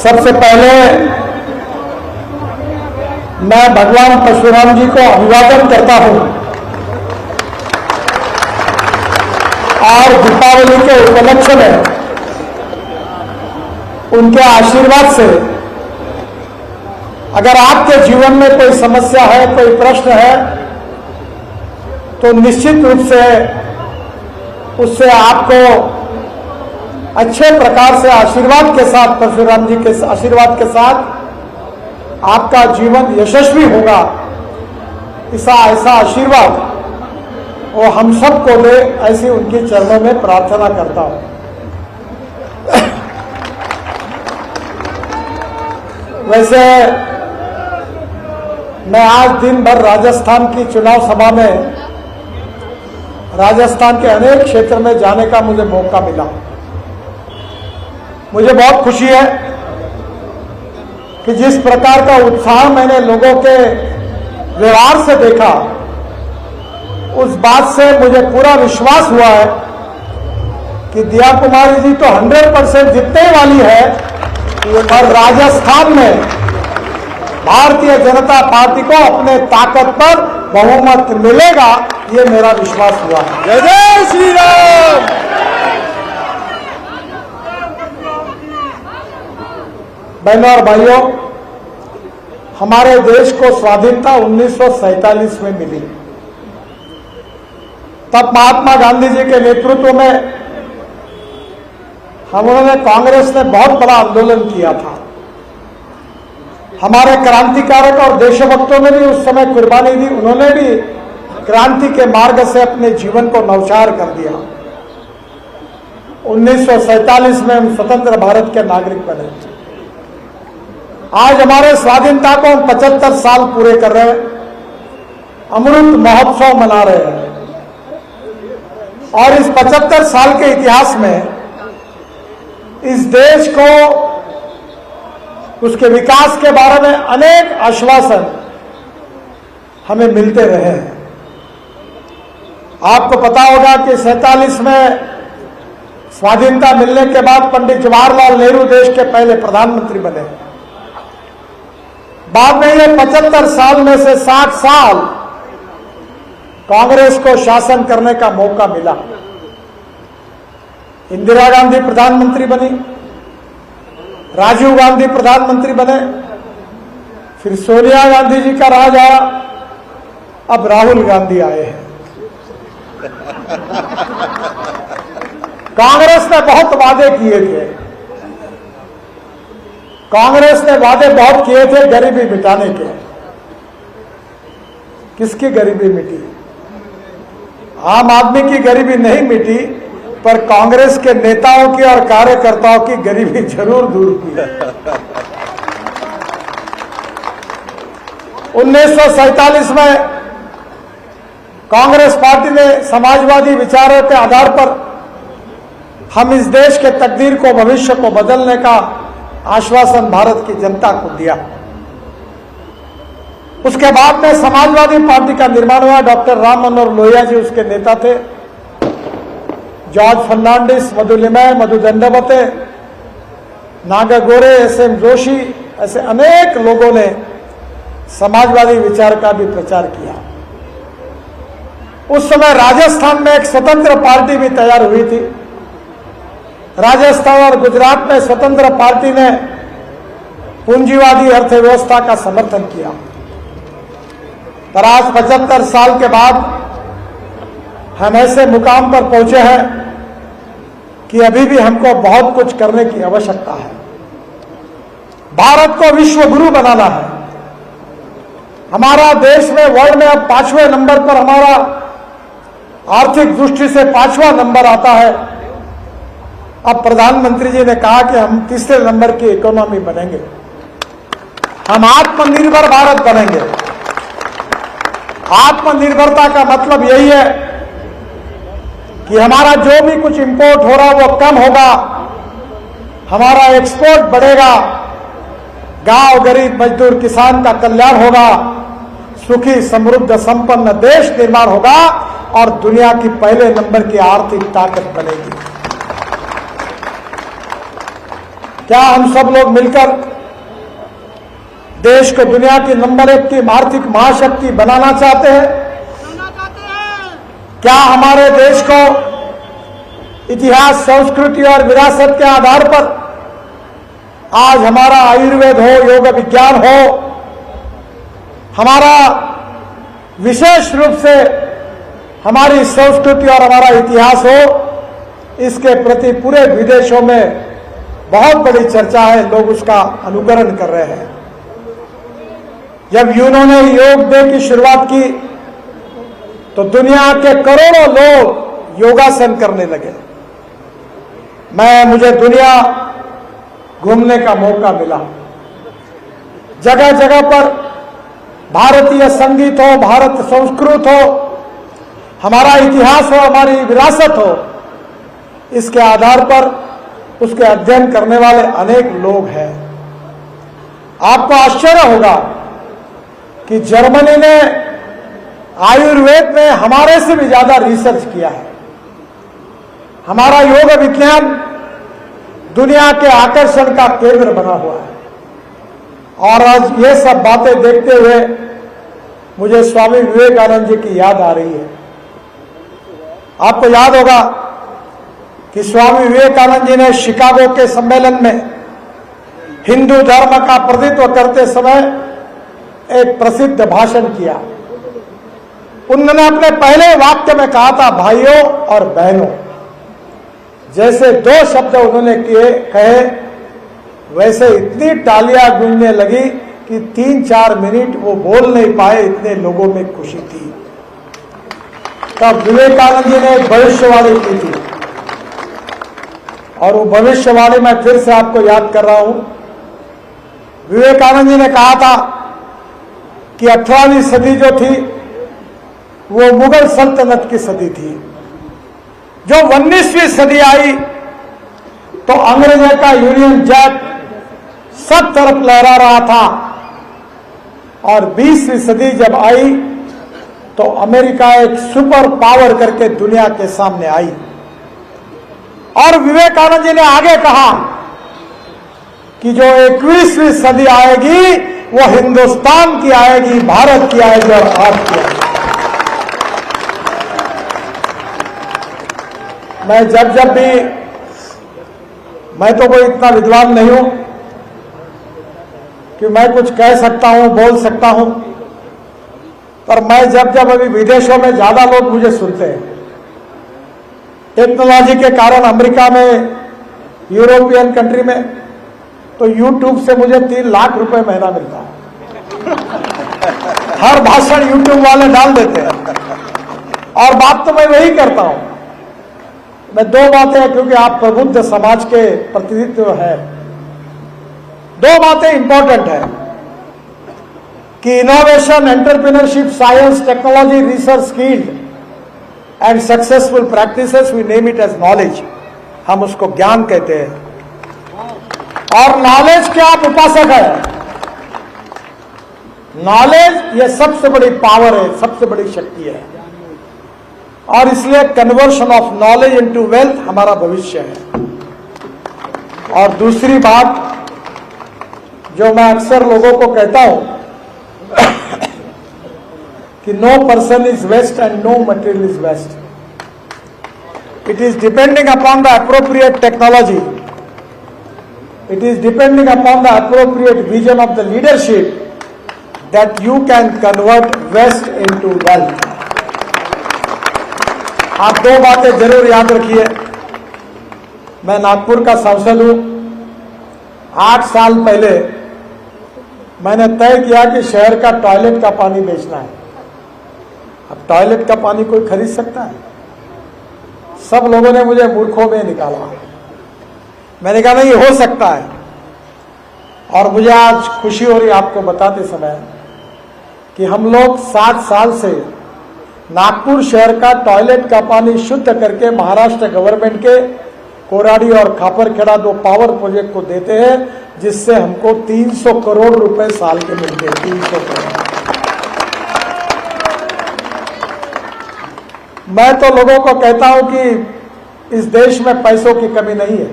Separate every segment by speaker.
Speaker 1: सबसे पहले मैं भगवान परशुराम जी को अभिवादन करता हूं और दीपावली के उपलक्ष्य में उनके आशीर्वाद से अगर आपके जीवन में कोई समस्या है, कोई प्रश्न है, तो निश्चित रूप से उससे आपको अच्छे प्रकार से आशीर्वाद के साथ, परशुराम जी के आशीर्वाद के साथ आपका जीवन यशस्वी होगा। ऐसा आशीर्वाद वो हम सबको दे, ऐसी उनके चरणों में प्रार्थना करता हूं। वैसे मैं आज दिन भर राजस्थान की चुनाव सभा में, राजस्थान के अनेक क्षेत्र में जाने का मुझे मौका मिला। मुझे बहुत खुशी है कि जिस प्रकार का उत्साह मैंने लोगों के व्यवहार से देखा, उस बात से मुझे पूरा विश्वास हुआ है कि दिया कुमारी जी तो 100% जीतने वाली है और राजस्थान में भारतीय जनता पार्टी को अपने ताकत पर बहुमत मिलेगा, ये मेरा विश्वास हुआ है।
Speaker 2: जय जय श्री राम।
Speaker 1: बहनों और भाइयों, हमारे देश को स्वाधीनता 1947 में मिली। तब महात्मा गांधी जी के नेतृत्व में हमने, कांग्रेस ने बहुत बड़ा आंदोलन किया था। हमारे क्रांतिकारक और देशभक्तों ने भी उस समय कुर्बानी दी। उन्होंने भी क्रांति के मार्ग से अपने जीवन को नौचार कर दिया। 1947 में हम स्वतंत्र भारत के नागरिक बने। आज हमारे स्वाधीनता को हम 75 साल पूरे कर रहे हैं, अमृत महोत्सव मना रहे हैं। और इस 75 साल के इतिहास में इस देश को, उसके विकास के बारे में अनेक आश्वासन हमें मिलते रहे हैं। आपको पता होगा कि 47 में स्वाधीनता मिलने के बाद पंडित जवाहरलाल नेहरू देश के पहले प्रधानमंत्री बने। बाद में ये 75 साल में से 60 साल कांग्रेस को शासन करने का मौका मिला। इंदिरा गांधी प्रधानमंत्री बनी, राजीव गांधी प्रधानमंत्री बने, फिर सोनिया गांधी जी का राज आया, अब राहुल गांधी आए हैं। कांग्रेस ने बहुत वादे किए थे। कांग्रेस ने वादे बहुत किए थे गरीबी मिटाने के। किसकी गरीबी मिटी? आम आदमी की गरीबी नहीं मिटी, पर कांग्रेस के नेताओं की और कार्यकर्ताओं की गरीबी जरूर दूर की। 1947 में कांग्रेस पार्टी ने समाजवादी विचारों के आधार पर हम इस देश के तकदीर को, भविष्य को बदलने का आश्वासन भारत की जनता को दिया। उसके बाद में समाजवादी पार्टी का निर्माण हुआ। डॉक्टर राम मनोहर लोहिया जी उसके नेता थे। जॉर्ज फर्नांडिस, मधु लिमय, मधु दंडवते, नागागोरे, एस.एम. जोशी, ऐसे अनेक लोगों ने समाजवादी विचार का भी प्रचार किया। उस समय राजस्थान में एक स्वतंत्र पार्टी भी तैयार हुई थी। राजस्थान और गुजरात में स्वतंत्र पार्टी ने पूंजीवादी अर्थव्यवस्था का समर्थन किया। पर आज 75 साल के बाद हम ऐसे मुकाम पर पहुंचे हैं कि अभी भी हमको बहुत कुछ करने की आवश्यकता है। भारत को विश्व गुरु बनाना है। हमारा देश में वर्ल्ड में अब 5वें नंबर पर, हमारा आर्थिक दृष्टि से 5वां नंबर आता है। अब प्रधानमंत्री जी ने कहा कि हम 3रे नंबर की इकोनॉमी बनेंगे, हम आत्मनिर्भर भारत बनेंगे। आत्मनिर्भरता का मतलब यही है कि हमारा जो भी कुछ इंपोर्ट हो रहा है वो कम होगा, हमारा एक्सपोर्ट बढ़ेगा, गांव, गरीब, मजदूर, किसान का कल्याण होगा, सुखी, समृद्ध, संपन्न देश निर्माण होगा और दुनिया की पहले नंबर की आर्थिक ताकत बनेगी। क्या हम सब लोग मिलकर देश को दुनिया की नंबर 1 की आर्थिक महाशक्ति बनाना चाहते हैं? क्या हमारे देश को इतिहास, संस्कृति और विरासत के आधार पर आज हमारा आयुर्वेद हो, योग विज्ञान हो, हमारा विशेष रूप से हमारी संस्कृति और हमारा इतिहास हो, इसके प्रति पूरे विदेशों में बहुत बड़ी चर्चा है, लोग उसका अनुकरण कर रहे हैं। जब यूनो ने योग डे की शुरुआत की तो दुनिया के करोड़ों लोग योगासन करने लगे। मुझे दुनिया घूमने का मौका मिला। जगह जगह पर भारतीय संगीत हो, भारत संस्कृत हो, हमारा इतिहास हो, हमारी विरासत हो, इसके आधार पर उसके अध्ययन करने वाले अनेक लोग हैं। आपको आश्चर्य होगा कि जर्मनी ने आयुर्वेद में हमारे से भी ज्यादा रिसर्च किया है। हमारा योग विज्ञान दुनिया के आकर्षण का केंद्र बना हुआ है। और आज ये सब बातें देखते हुए मुझे स्वामी विवेकानंद जी की याद आ रही है। आपको याद होगा कि स्वामी विवेकानंद जी ने शिकागो के सम्मेलन में हिंदू धर्म का प्रतिनिधित्व करते समय एक प्रसिद्ध भाषण किया। उन्होंने अपने पहले वाक्य में कहा था, भाइयों और बहनों। जैसे 2 शब्द उन्होंने कहे, वैसे इतनी तालियां गूंजने लगी कि 3-4 मिनट वो बोल नहीं पाए, इतने लोगों में खुशी थी। तब विवेकानंद जी ने एक भविष्यवाणी की थी, और वो भविष्यवाणी मैं फिर से आपको याद कर रहा हूं। विवेकानंद जी ने कहा था कि 18वीं सदी जो थी वो मुगल सल्तनत की सदी थी। जो 19वीं सदी आई तो अंग्रेजों का यूनियन जैक सब तरफ लहरा रहा था, और 20वीं सदी जब आई तो अमेरिका एक सुपर पावर करके दुनिया के सामने आई। और विवेकानंद जी ने आगे कहा कि जो 21वीं सदी आएगी वो हिंदुस्तान की आएगी, भारत की आएगी और आपकी आएगी। मैं जब भी, मैं तो कोई इतना विद्वान नहीं हूं कि मैं कुछ कह सकता हूं, बोल सकता हूं, पर मैं जब अभी विदेशों में ज्यादा लोग मुझे सुनते हैं। टेक्नोलॉजी के कारण अमेरिका में, यूरोपियन कंट्री में तो यूट्यूब से मुझे 3 लाख रुपए महीना मिलता है। हर भाषण यूट्यूब वाले डाल देते हैं, और बात तो मैं वही करता हूं। मैं 2 बातें, क्योंकि आप प्रबुद्ध समाज के प्रतिनिधित्व है, 2 बातें इंपॉर्टेंट है कि innovation, entrepreneurship, science, technology, research, skill and successful practices, we name it as knowledge. हम उसको ज्ञान कहते हैं। और नॉलेज के आप उपासक है। नॉलेज ये सबसे बड़ी पावर है, सबसे बड़ी शक्ति है, और इसलिए conversion of knowledge into wealth हमारा भविष्य है। और दूसरी बात जो मैं अक्सर लोगों को कहता हूं कि no person is waste and no material is waste. It is depending upon the appropriate technology. It is depending upon the appropriate vision of the leadership that you can convert waste into wealth. आप दो बातें जरूर याद रखिए. मैं नागपुर का सांसद हूं. 8 साल पहले मैंने तय किया कि शहर का टॉयलेट का पानी बेचना है. अब टॉयलेट का पानी कोई खरीद सकता है? सब लोगों ने मुझे मूर्खों में निकाला. मैंने कहा नहीं, हो सकता है. और मुझे आज खुशी हो रही आपको बताते समय कि हम लोग 7 साल से नागपुर शहर का टॉयलेट का पानी शुद्ध करके महाराष्ट्र गवर्नमेंट के कोराडी और खापरखेड़ा 2 पावर प्रोजेक्ट को देते हैं, जिससे हमको 300 करोड़ रुपए साल के मिलते हैं. 300 करोड़. मैं तो लोगों को कहता हूं कि इस देश में पैसों की कमी नहीं है.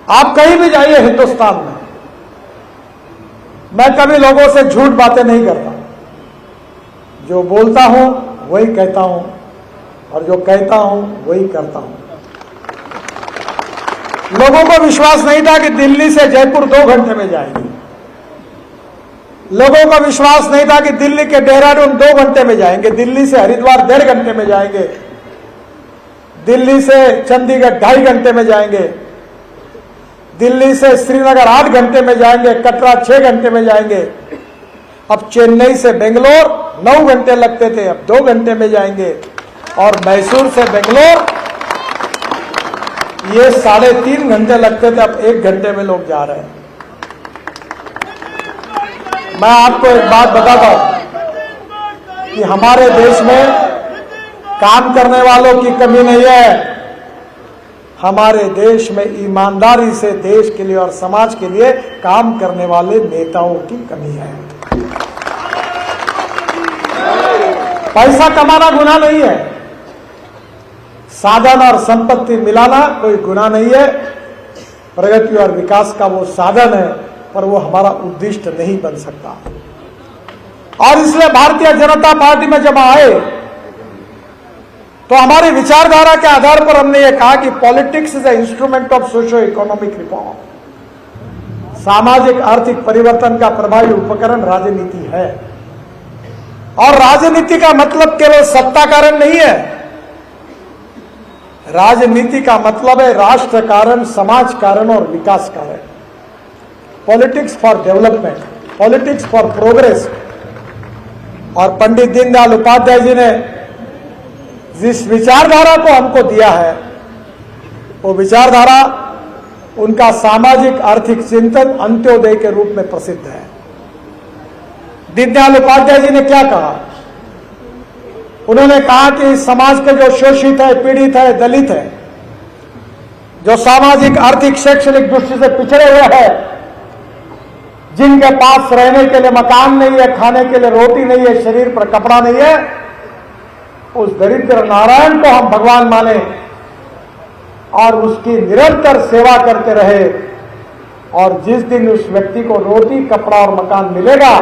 Speaker 1: आप कहीं भी जाइए हिंदुस्तान में, मैं कभी लोगों से झूठ बातें नहीं करता। जो बोलता हूं वही कहता हूं और जो कहता हूं वही करता हूं। लोगों को विश्वास नहीं था कि दिल्ली से जयपुर 2 घंटे में जाएंगे। लोगों को विश्वास नहीं था कि दिल्ली के देहरादून 2 घंटे में जाएंगे, दिल्ली से हरिद्वार 1.5 घंटे में जाएंगे, दिल्ली से चंडीगढ़ 2.5 घंटे में जाएंगे, दिल्ली से श्रीनगर 8 घंटे में जाएंगे, कटरा 6 घंटे में जाएंगे। अब चेन्नई से बेंगलोर 9 घंटे लगते थे, अब 2 घंटे में जाएंगे। और मैसूर से बेंगलोर ये 3.5 घंटे लगते थे, अब 1 घंटे में लोग जा रहे हैं। मैं आपको एक बात बताता हूं कि हमारे देश में काम करने वालों की कमी नहीं है, हमारे देश में ईमानदारी से देश के लिए और समाज के लिए काम करने वाले नेताओं की कमी है। पैसा कमाना गुनाह नहीं है, साधन और संपत्ति मिलाना कोई गुनाह नहीं है। प्रगति और विकास का वो साधन है, पर वो हमारा उद्देश्य नहीं बन सकता। और इसलिए भारतीय जनता पार्टी में जब आए तो हमारी विचारधारा के आधार पर हमने ये कहा कि politics is a instrument of socio economic reform. सामाजिक आर्थिक परिवर्तन का प्रभावी उपकरण राजनीति है, और राजनीति का मतलब केवल सत्ता कारण नहीं है। राजनीति का मतलब है राष्ट्र कारण, समाज कारण और विकास कारण। Politics for development, politics for progress. और पंडित दीनदयाल उपाध्याय जी ने जिस विचारधारा को हमको दिया है, वो विचारधारा उनका सामाजिक आर्थिक चिंतन अंत्योदय के रूप में प्रसिद्ध है। दीनदयाल उपाध्याय जी ने क्या कहा? उन्होंने कहा कि समाज के जो शोषित है, पीड़ित है, दलित है, जो सामाजिक आर्थिक शैक्षणिक दृष्टि से पिछड़े हुए हैं, जिनके पास रहने के लिए मकान नहीं है, खाने के लिए रोटी नहीं है, शरीर पर कपड़ा नहीं है, उस दरिद्र नारायण को हम भगवान माने और उसकी निरंतर सेवा करते रहे। और जिस दिन उस व्यक्ति को रोटी, कपड़ा और मकान मिलेगा,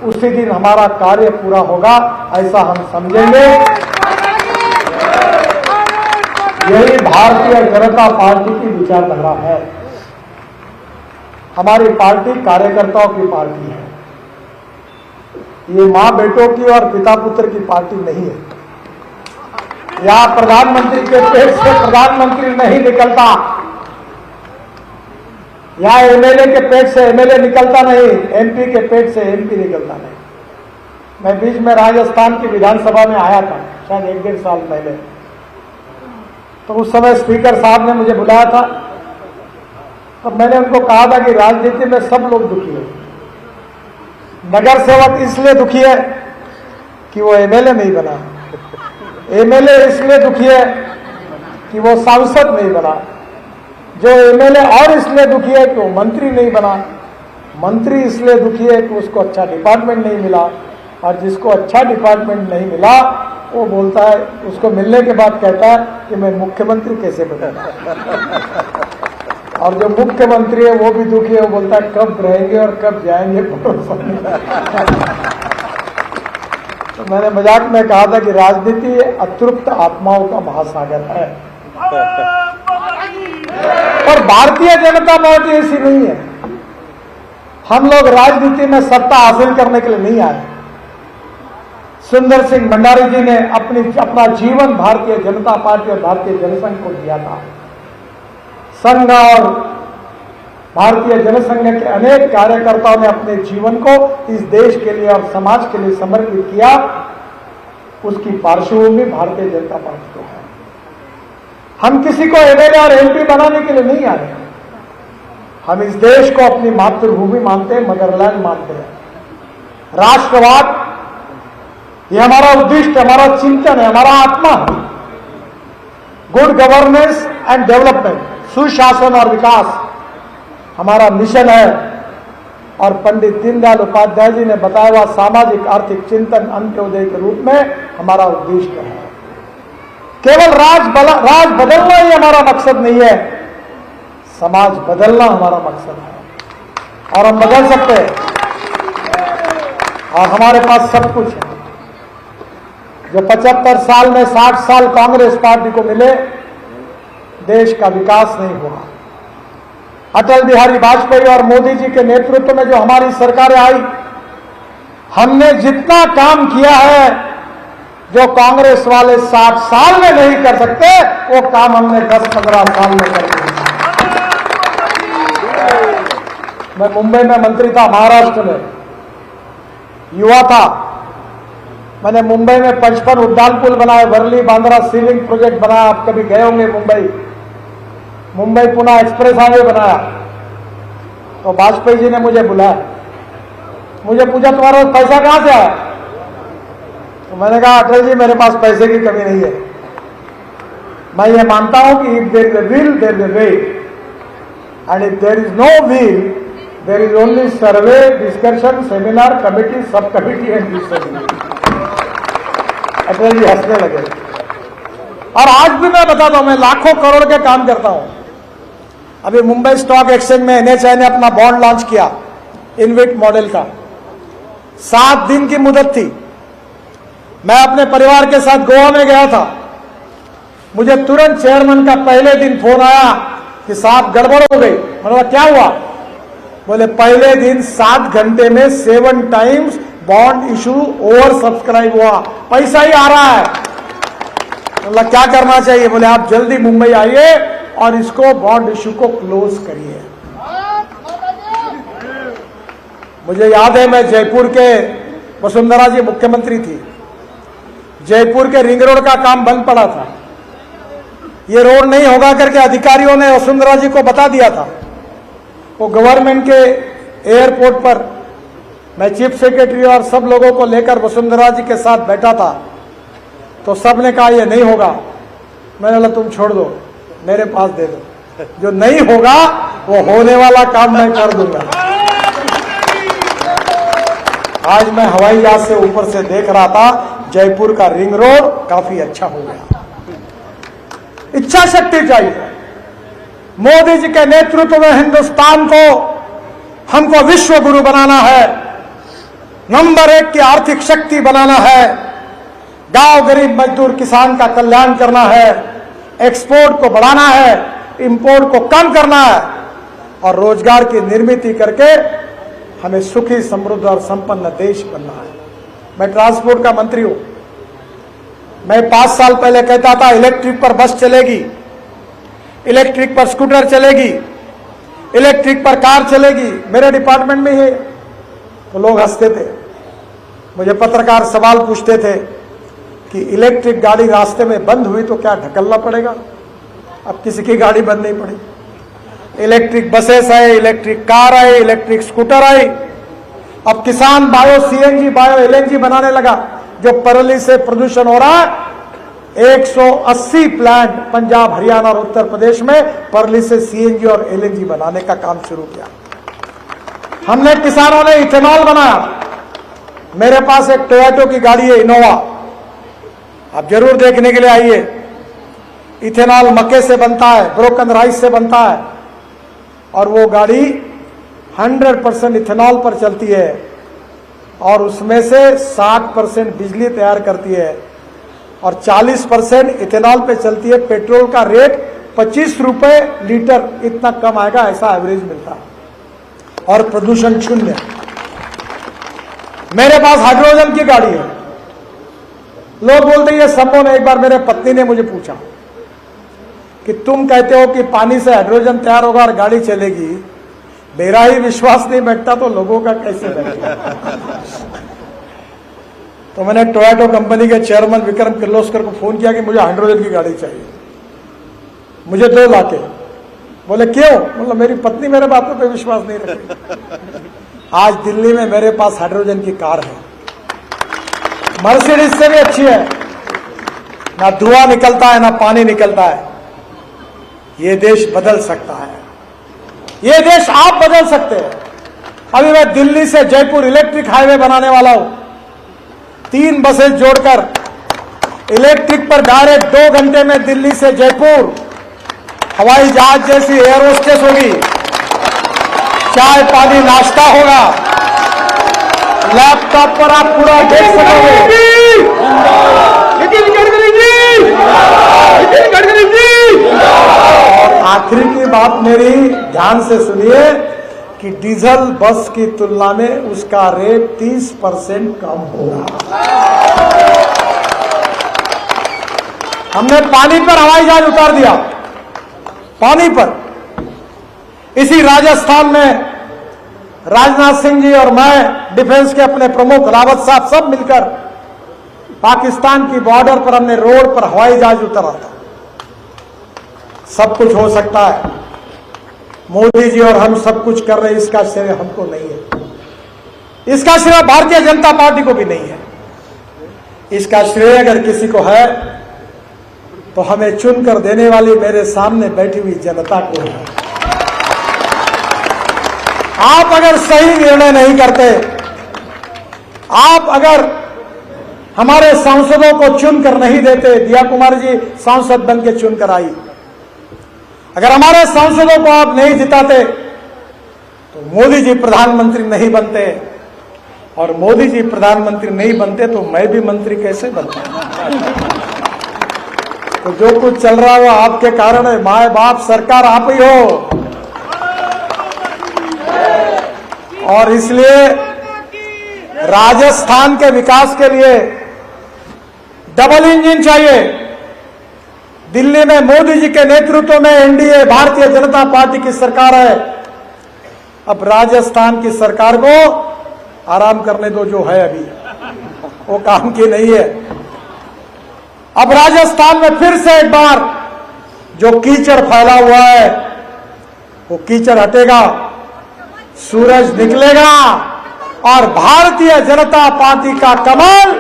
Speaker 1: उसी दिन हमारा कार्य पूरा होगा, ऐसा हम समझेंगे। यही भारतीय जनता पार्टी की विचारधारा है। हमारी पार्टी कार्यकर्ताओं की पार्टी है, ये मां बेटों की और पिता पुत्र की पार्टी नहीं है। यहां प्रधानमंत्री के पेट से प्रधानमंत्री नहीं निकलता, यहां एमएलए के पेट से एमएलए निकलता नहीं, एमपी के पेट से एमपी निकलता नहीं। मैं बीच में राजस्थान की विधानसभा में आया था, शायद 1-1.5 साल पहले, तो उस समय स्पीकर साहब ने मुझे बुलाया था। तो मैंने उनको कहा था कि राजनीति में सब लोग दुखी है, नगर सेवक इसलिए दुखी है कि वो एमएलए नहीं बना, एमएलए इसलिए दुखी है कि वो सांसद नहीं बना, जो एमएलए और इसलिए दुखी है कि वो मंत्री नहीं बना, मंत्री इसलिए दुखी है कि उसको अच्छा डिपार्टमेंट नहीं मिला, और जिसको अच्छा डिपार्टमेंट नहीं मिला वो बोलता है, उसको मिलने के बाद कहता है कि मैं मुख्यमंत्री कैसे बनूंगा। और जो मुख्यमंत्री है वो भी दुखी है, वो बोलता है कब रहेंगे और कब जाएंगे, भरोसा नहीं। तो मैंने मजाक में कहा था कि राजनीति अतृप्त आत्माओं का महासागर है, और भारतीय जनता पार्टी ऐसी नहीं है। हम लोग राजनीति में सत्ता हासिल करने के लिए नहीं आए। सुंदर सिंह भंडारी जी ने अपना जीवन भारतीय जनता पार्टी और भारतीय जनसंघ को दिया था। संघ और भारतीय जनसंघ के अनेक कार्यकर्ताओं ने अपने जीवन को इस देश के लिए और समाज के लिए समर्पित किया। उसकी पार्श्वभूमि भारतीय जनता पार्टी को है। हम किसी को एमएलए और एमपी बनाने के लिए नहीं आए। हम इस देश को अपनी मातृभूमि मानते हैं, मदरलैंड मानते हैं। राष्ट्रवाद ये हमारा उद्देश्य, हमारा चिंतन है, हमारा आत्मा है। गुड गवर्नेंस एंड डेवलपमेंट, सुशासन और विकास हमारा मिशन है। और पंडित दीनदयाल उपाध्याय जी ने बताया हुआ सामाजिक आर्थिक चिंतन अंत्योदय के रूप में हमारा उद्देश्य है। केवल राज बदलना ही हमारा मकसद नहीं है, समाज बदलना हमारा मकसद है और हम बदल सकते हैं और हमारे पास सब कुछ है। जो 75 साल में 60 साल कांग्रेस पार्टी को मिले, देश का विकास नहीं हुआ। अटल बिहारी वाजपेयी और मोदी जी के नेतृत्व में जो हमारी सरकारें आई, हमने जितना काम किया है जो कांग्रेस वाले 60 साल में नहीं कर सकते, वो काम हमने 10-15 साल में कर दिया। मैं मुंबई में मंत्री था, महाराष्ट्र में युवा था। मैंने मुंबई में 55 उड्डान पुल बनाए, वर्ली बांद्रा सीलिंग प्रोजेक्ट बनाया। आप कभी गए होंगे मुंबई पुणे एक्सप्रेस हाईवे बनाया। तो वाजपेयी जी ने मुझे बुलाया, मुझे पूछा तुम्हारा पैसा कहां से आया? तो मैंने कहा अटल जी मेरे पास पैसे की कमी नहीं है। मैं ये मानता हूं कि if there is a will there is a way, and if there is no will there is only survey, discussion, seminar, committee, sub committee and discussion. Atal ji हंसने लगे। और आज भी मैं बताता हूं, मैं लाखों करोड़ के काम करता हूं। अभी मुंबई स्टॉक एक्सचेंज में एनएचआई ने अपना बॉन्ड लॉन्च किया, इनविट मॉडल का। 7 दिन की मुदत थी। मैं अपने परिवार के साथ गोवा में गया था। मुझे तुरंत चेयरमैन का पहले दिन फोन आया कि साहब गड़बड़ हो गई। मैंने कहा क्या हुआ? बोले पहले दिन 7 घंटे में 7 times bond issue over subscribe हुआ, पैसा ही आ रहा है। बोला क्या करना चाहिए? बोले आप जल्दी मुंबई आइए और इसको बॉन्ड इशू को क्लोज करिए। मुझे याद है, मैं जयपुर के, वसुंधरा जी मुख्यमंत्री थी, जयपुर के रिंग रोड का काम बंद पड़ा था। ये रोड नहीं होगा करके अधिकारियों ने वसुंधरा जी को बता दिया था। वो गवर्नमेंट के एयरपोर्ट पर मैं चीफ सेक्रेटरी और सब लोगों को लेकर वसुंधरा जी के साथ बैठा था। तो सब ने कहा ये नहीं होगा। मैंने बोला तुम छोड़ दो, मेरे पास दे दो, जो नहीं होगा वो होने वाला काम मैं कर दूंगा। आज मैं हवाई जहाज से ऊपर से देख रहा था, जयपुर का रिंग रोड काफी अच्छा हो गया। इच्छा शक्ति चाहिए। मोदी जी के नेतृत्व में हिंदुस्तान को, हमको विश्व गुरु बनाना है, नंबर 1 की आर्थिक शक्ति बनाना है, गांव गरीब मजदूर किसान का कल्याण करना है, एक्सपोर्ट को बढ़ाना है, इंपोर्ट को कम करना है और रोजगार की निर्मित करके हमें सुखी, समृद्ध और संपन्न देश बनना है। मैं ट्रांसपोर्ट का मंत्री हूं। मैं 5 साल पहले कहता था इलेक्ट्रिक पर बस चलेगी, इलेक्ट्रिक पर स्कूटर चलेगी, इलेक्ट्रिक पर कार चलेगी, मेरे डिपार्टमेंट में ये। तो लोग हंसते थे। मुझे पत्रकार सवाल पूछते थे कि इलेक्ट्रिक गाड़ी रास्ते में बंद हुई तो क्या ढकलना पड़ेगा? अब किसी की गाड़ी बंद नहीं पड़ी। इलेक्ट्रिक बसेस आए, इलेक्ट्रिक कार आए, इलेक्ट्रिक स्कूटर आए। अब किसान बायो सीएनजी, बायो एलएनजी बनाने लगा। जो पराली से प्रदूषण हो रहा है, 180 प्लांट पंजाब, हरियाणा और उत्तर प्रदेश में पराली से सीएनजी और एलएनजी बनाने का काम शुरू किया। हमने, किसानों ने इथेनॉल बनाया। मेरे पास एक टोयोटो की गाड़ी है, इनोवा, आप जरूर देखने के लिए आइए। इथेनॉल मक्के से बनता है, ब्रोकन राइस से बनता है और वो गाड़ी 100% इथेनॉल पर चलती है और उसमें से 60% बिजली तैयार करती है और 40% इथेनॉल पे चलती है। पेट्रोल का रेट 25 रुपए लीटर, इतना कम आएगा, ऐसा एवरेज मिलता है और प्रदूषण शून्य। मेरे पास हाइड्रोजन की गाड़ी है। लोग बोलते हैं संभव नहीं। एक बार मेरे पत्नी ने मुझे पूछा कि तुम कहते हो कि पानी से हाइड्रोजन तैयार होगा और गाड़ी चलेगी, मेरा ही विश्वास नहीं बैठता तो लोगों का कैसे बैठेगा? तो मैंने टोयोटो कंपनी के चेयरमैन विक्रम किर्लोस्कर को फोन किया कि मुझे हाइड्रोजन की गाड़ी चाहिए, मुझे 2 लाख। बोले क्यों? मतलब मेरी पत्नी मेरे बातों पे विश्वास नहीं रखती। आज दिल्ली में मेरे पास हाइड्रोजन की कार है, मर्सिडीज से भी अच्छी है, ना धुआं निकलता है ना पानी निकलता है। ये देश बदल सकता है, ये देश आप बदल सकते हैं। अभी मैं दिल्ली से जयपुर इलेक्ट्रिक हाईवे बनाने वाला हूं। 3 बसें जोड़कर इलेक्ट्रिक पर डायरेक्ट 2 घंटे में दिल्ली से जयपुर हवाई जहाज जैसी एयर होस्टेस होगी, चाय पानी नाश्ता होगा, लैपटॉप पर आप पूरा देख सकोगे।
Speaker 2: नितिन गडकरी जी, नितिन गडकरी जी।
Speaker 1: और आखिरी की बात मेरी ध्यान से सुनिए कि डीजल बस की तुलना में उसका रेट 30% कम होगा। हमने पानी पर हवाई जहाज उतार दिया, पानी पर। इसी राजस्थान में राजनाथ सिंह जी और मैं, डिफेंस के अपने प्रमुख रावत साहब, सब मिलकर पाकिस्तान की बॉर्डर पर हमने रोड पर हवाई जहाज उतारा था। सब कुछ हो सकता है, मोदी जी और हम सब कुछ कर रहे हैं, इसका श्रेय हमको नहीं है, इसका श्रेय भारतीय जनता पार्टी को भी नहीं है। इसका श्रेय अगर किसी को है तो हमें चुनकर देने वाली मेरे सामने बैठी हुई जनता को है। आप अगर सही निर्णय नहीं करते, आप अगर हमारे सांसदों को चुनकर नहीं देते, दिया कुमार जी सांसद बन के चुनकर आई, अगर हमारे सांसदों को आप नहीं जिताते तो मोदी जी प्रधानमंत्री नहीं बनते, और मोदी जी प्रधानमंत्री नहीं बनते तो मैं भी मंत्री कैसे बनता। तो जो कुछ चल रहा हो आपके कारण है, माए बाप सरकार आप ही हो। और इसलिए राजस्थान के विकास के लिए डबल इंजन चाहिए। दिल्ली में मोदी जी के नेतृत्व में एनडीए भारतीय जनता पार्टी की सरकार है। अब राजस्थान की सरकार को आराम करने दो, जो है अभी वो काम की नहीं है। अब राजस्थान में फिर से एक बार जो कीचड़ फैला हुआ है वो कीचड़ हटेगा, सूरज निकलेगा और भारतीय जनता पार्टी का कमल।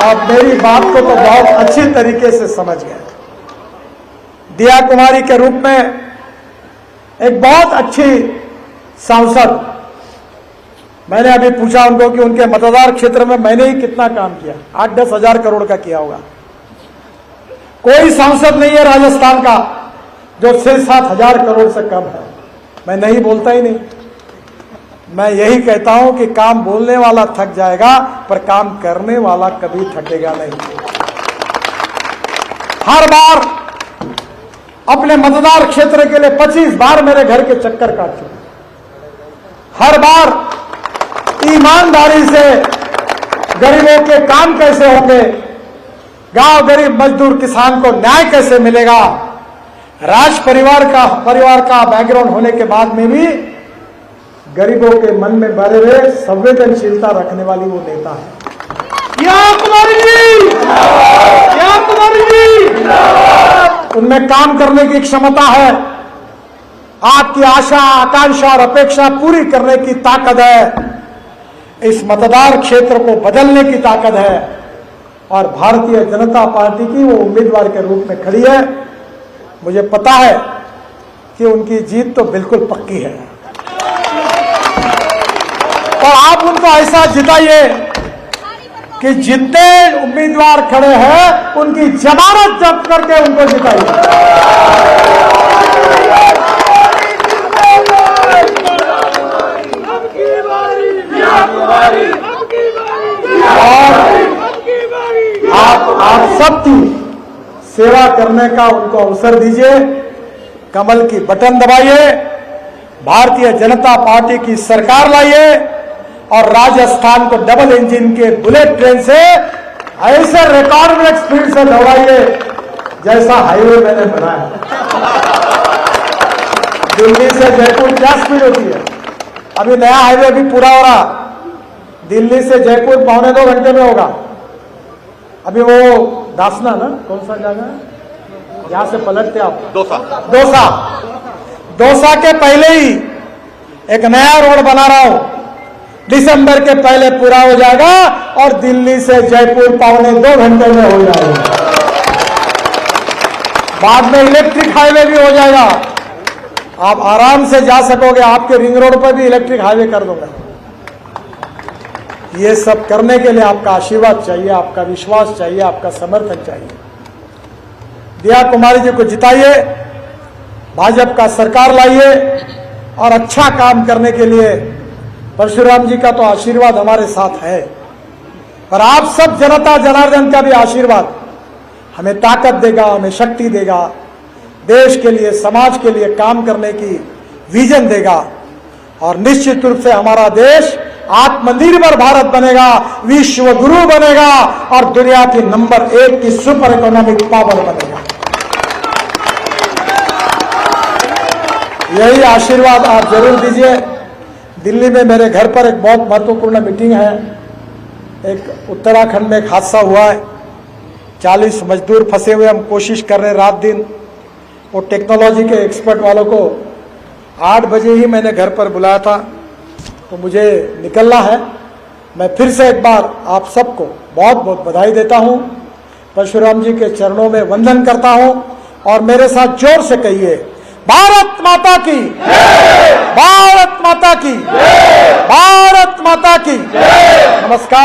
Speaker 1: अब मेरी बात को तो बहुत अच्छी तरीके से समझ गए। दिया कुमारी के रूप में एक बहुत अच्छी सांसद, मैंने अभी पूछा उनको कि उनके मतदार क्षेत्र में मैंने ही कितना काम किया, 8-10 हजार करोड़ का किया होगा। कोई सांसद नहीं है राजस्थान का जो 6-7 हजार करोड़ से कम है। मैं नहीं बोलता ही नहीं, मैं यही कहता हूं कि काम बोलने वाला थक जाएगा पर काम करने वाला कभी थकेगा नहीं। हर बार अपने मतदार क्षेत्र के लिए 25 बार मेरे घर के चक्कर काट चुके। हर बार ईमानदारी से गरीबों के काम कैसे होंगे, गांव गरीब मजदूर किसान को न्याय कैसे मिलेगा। राज परिवार का बैकग्राउंड होने के बाद में भी गरीबों के मन में बड़े हुए संवेदनशीलता रखने वाली वो नेता है। उनमें काम करने की क्षमता है, आपकी आशा आकांक्षा और अपेक्षा पूरी करने की ताकत है, इस मतदार क्षेत्र को बदलने की ताकत है, और भारतीय जनता पार्टी की वो उम्मीदवार के रूप में खड़ी है। मुझे पता है कि उनकी जीत तो बिल्कुल पक्की है, और आप उनको ऐसा जिताइए कि जितने उम्मीदवार खड़े हैं उनकी जमानत जब्त करके उनको जिताइए। और आप सबकी सेवा करने का उनको अवसर दीजिए, कमल की बटन दबाइए, भारतीय जनता पार्टी की सरकार लाइए और राजस्थान को डबल इंजन के बुलेट ट्रेन से ऐसे रिकॉर्ड ब्रेक स्पीड से दौड़ाइए जैसा हाईवे मैंने बनाया। दिल्ली से जयपुर क्या स्पीड होती है, अभी नया हाईवे भी पूरा हो रहा, दिल्ली से जयपुर 1.25 घंटे में होगा। अभी वो दासना ना, कौन सा जगह है, यहां से पलटते आप दौसा के पहले ही एक नया रोड बना रहा हूं, दिसंबर के पहले पूरा हो जाएगा और दिल्ली से जयपुर 1.25 घंटे में हो जाएगा। बाद में इलेक्ट्रिक हाईवे भी हो जाएगा, आप आराम से जा सकोगे। आपके रिंग रोड पर भी इलेक्ट्रिक हाईवे कर दूंगा। ये सब करने के लिए आपका आशीर्वाद चाहिए, आपका विश्वास चाहिए, आपका समर्थन चाहिए। दिया कुमारी जी को जिताइए, भाजपा का सरकार लाइए और अच्छा काम करने के लिए परशुराम जी का तो आशीर्वाद हमारे साथ है, पर आप सब जनता जनार्दन का भी आशीर्वाद हमें ताकत देगा, हमें शक्ति देगा, देश के लिए समाज के लिए काम करने की विजन देगा और निश्चित रूप से हमारा देश आत्मनिर्भर भारत बनेगा, विश्व गुरु बनेगा और दुनिया की नंबर 1 की सुपर इकोनॉमिक पावर बनेगा। यही आशीर्वाद आप जरूर दीजिए। दिल्ली में मेरे घर पर एक बहुत महत्वपूर्ण मीटिंग है। एक उत्तराखंड में एक हादसा हुआ है, 40 मजदूर फंसे हुए, हम कोशिश कर रहे रात दिन। वो टेक्नोलॉजी के एक्सपर्ट वालों को 8 बजे ही मैंने घर पर बुलाया था, तो मुझे निकलना है। मैं फिर से एक बार आप सबको बहुत बहुत बधाई देता हूं, परशुराम जी के चरणों में वंदन करता हूं और मेरे साथ जोर से कहिए, भारत माता की, भारत माता की, भारत माता की। नमस्कार।